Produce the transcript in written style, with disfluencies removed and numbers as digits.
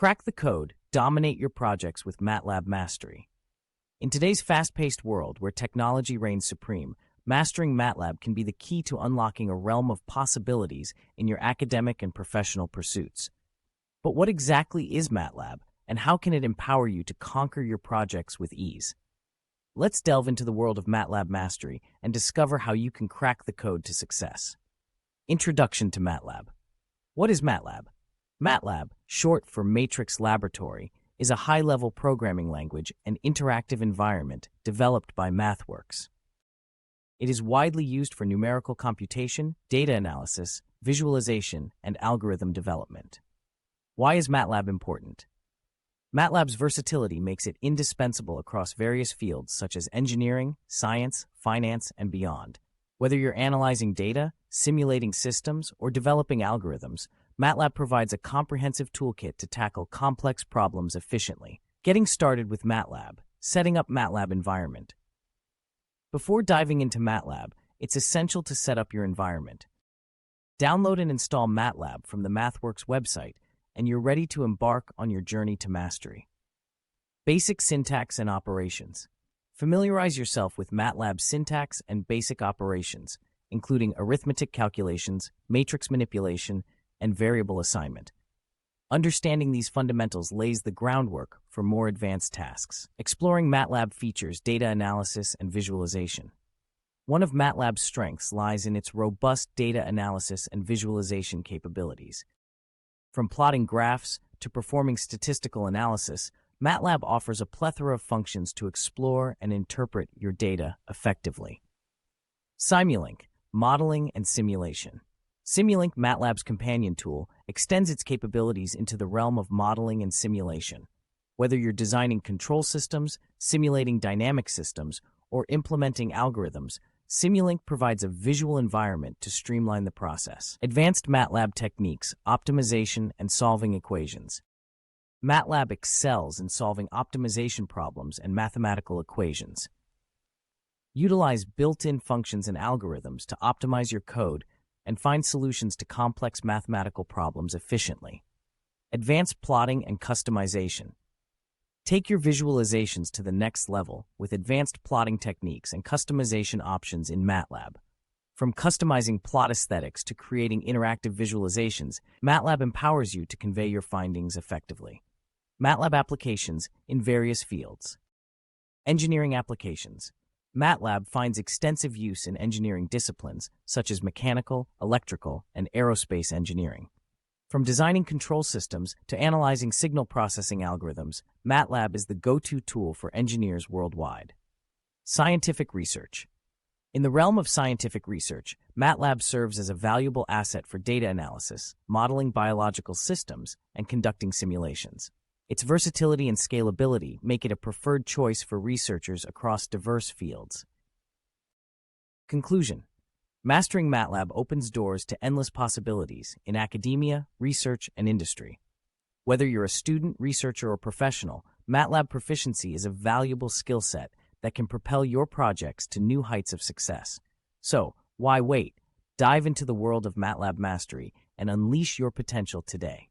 Crack the code, dominate your projects with MATLAB mastery. In today's fast-paced world where technology reigns supreme, mastering MATLAB can be the key to unlocking a realm of possibilities in your academic and professional pursuits. But what exactly is MATLAB, and how can it empower you to conquer your projects with ease? Let's delve into the world of MATLAB mastery and discover how you can crack the code to success. Introduction to MATLAB. What is MATLAB? MATLAB, short for Matrix Laboratory, is a high-level programming language and interactive environment developed by MathWorks. It is widely used for numerical computation, data analysis, visualization, and algorithm development. Why is MATLAB important? MATLAB's versatility makes it indispensable across various fields such as engineering, science, finance, and beyond. Whether you're analyzing data, simulating systems, or developing algorithms, MATLAB provides a comprehensive toolkit to tackle complex problems efficiently. Getting started with MATLAB. Setting up MATLAB environment. Before diving into MATLAB, it's essential to set up your environment. Download and install MATLAB from the MathWorks website, and you're ready to embark on your journey to mastery. Basic syntax and operations. Familiarize yourself with MATLAB's syntax and basic operations, including arithmetic calculations, matrix manipulation, and variable assignment. Understanding these fundamentals lays the groundwork for more advanced tasks. Exploring MATLAB features data analysis and visualization. One of MATLAB's strengths lies in its robust data analysis and visualization capabilities. From plotting graphs to performing statistical analysis, MATLAB offers a plethora of functions to explore and interpret your data effectively. Simulink, modeling and simulation. Simulink, MATLAB's companion tool, extends its capabilities into the realm of modeling and simulation. Whether you're designing control systems, simulating dynamic systems, or implementing algorithms, Simulink provides a visual environment to streamline the process. Advanced MATLAB techniques, optimization, and solving equations. MATLAB excels in solving optimization problems and mathematical equations. Utilize built-in functions and algorithms to optimize your code and find solutions to complex mathematical problems efficiently. Advanced plotting and customization. Take your visualizations to the next level with advanced plotting techniques and customization options in MATLAB. From customizing plot aesthetics to creating interactive visualizations, MATLAB empowers you to convey your findings effectively. MATLAB applications in various fields. Engineering applications. MATLAB finds extensive use in engineering disciplines such as mechanical, electrical, and aerospace engineering. From designing control systems to analyzing signal processing algorithms, MATLAB is the go-to tool for engineers worldwide. Scientific research. In the realm of scientific research, MATLAB serves as a valuable asset for data analysis, modeling biological systems, and conducting simulations. Its versatility and scalability make it a preferred choice for researchers across diverse fields. Conclusion. Mastering MATLAB opens doors to endless possibilities in academia, research, and industry. Whether you're a student, researcher, or professional, MATLAB proficiency is a valuable skill set that can propel your projects to new heights of success. So, why wait? Dive into the world of MATLAB mastery and unleash your potential today.